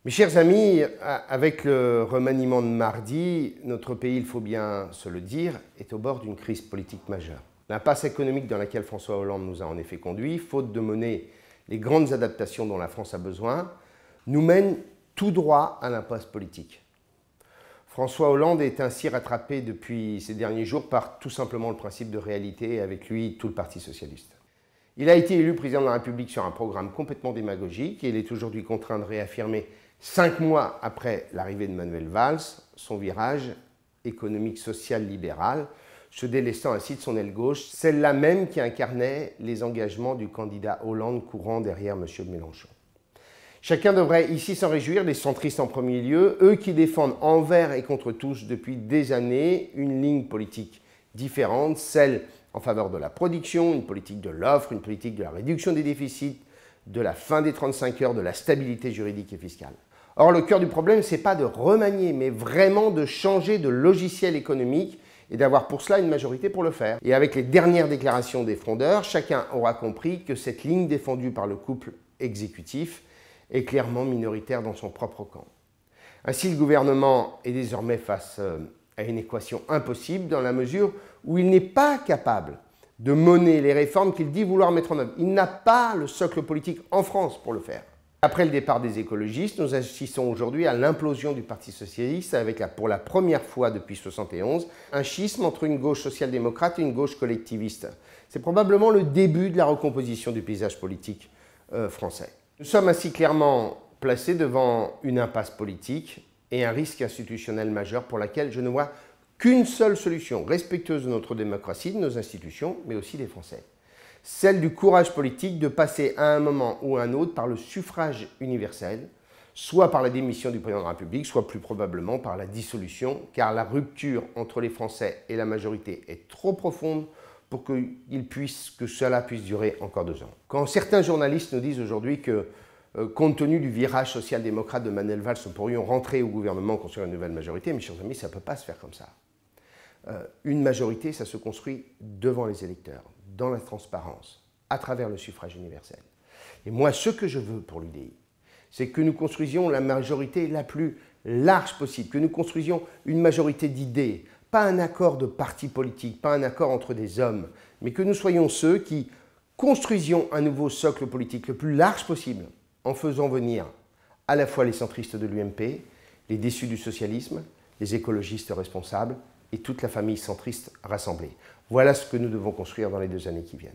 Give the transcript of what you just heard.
Mes chers amis, avec le remaniement de mardi, notre pays, il faut bien se le dire, est au bord d'une crise politique majeure. L'impasse économique dans laquelle François Hollande nous a en effet conduits, faute de mener les grandes adaptations dont la France a besoin, nous mène tout droit à l'impasse politique. François Hollande est ainsi rattrapé depuis ces derniers jours par tout simplement le principe de réalité et avec lui tout le Parti socialiste. Il a été élu président de la République sur un programme complètement démagogique et il est aujourd'hui contraint de réaffirmer 5 mois après l'arrivée de Manuel Valls, son virage économique, social, libéral, se délestant ainsi de son aile gauche, celle-là même qui incarnait les engagements du candidat Hollande courant derrière M. Mélenchon. Chacun devrait ici s'en réjouir, les centristes en premier lieu, eux qui défendent envers et contre tous depuis des années une ligne politique différente, celle en faveur de la production, une politique de l'offre, une politique de la réduction des déficits, de la fin des 35 heures, de la stabilité juridique et fiscale. Or, le cœur du problème, ce n'est pas de remanier, mais vraiment de changer de logiciel économique et d'avoir pour cela une majorité pour le faire. Et avec les dernières déclarations des frondeurs, chacun aura compris que cette ligne défendue par le couple exécutif est clairement minoritaire dans son propre camp. Ainsi, le gouvernement est désormais face à une équation impossible dans la mesure où il n'est pas capable de mener les réformes qu'il dit vouloir mettre en œuvre. Il n'a pas le socle politique en France pour le faire. Après le départ des écologistes, nous assistons aujourd'hui à l'implosion du Parti socialiste avec, pour la première fois depuis 1971, un schisme entre une gauche social-démocrate et une gauche collectiviste. C'est probablement le début de la recomposition du paysage politique français. Nous sommes ainsi clairement placés devant une impasse politique et un risque institutionnel majeur pour laquelle je ne vois qu'une seule solution, respectueuse de notre démocratie, de nos institutions, mais aussi des Français. Celle du courage politique de passer à un moment ou à un autre par le suffrage universel, soit par la démission du président de la République, soit plus probablement par la dissolution, car la rupture entre les Français et la majorité est trop profonde pour que cela puisse durer encore 2 ans. Quand certains journalistes nous disent aujourd'hui que, compte tenu du virage social-démocrate de Manuel Valls, nous pourrions rentrer au gouvernement, construire une nouvelle majorité, mes chers amis, ça ne peut pas se faire comme ça. Une majorité, ça se construit devant les électeurs, dans la transparence, à travers le suffrage universel. Et moi, ce que je veux pour l'UDI, c'est que nous construisions la majorité la plus large possible, que nous construisions une majorité d'idées, pas un accord de partis politiques, pas un accord entre des hommes, mais que nous soyons ceux qui construisions un nouveau socle politique le plus large possible, en faisant venir à la fois les centristes de l'UMP, les déçus du socialisme, les écologistes responsables, et toute la famille centriste rassemblée. Voilà ce que nous devons construire dans les 2 années qui viennent.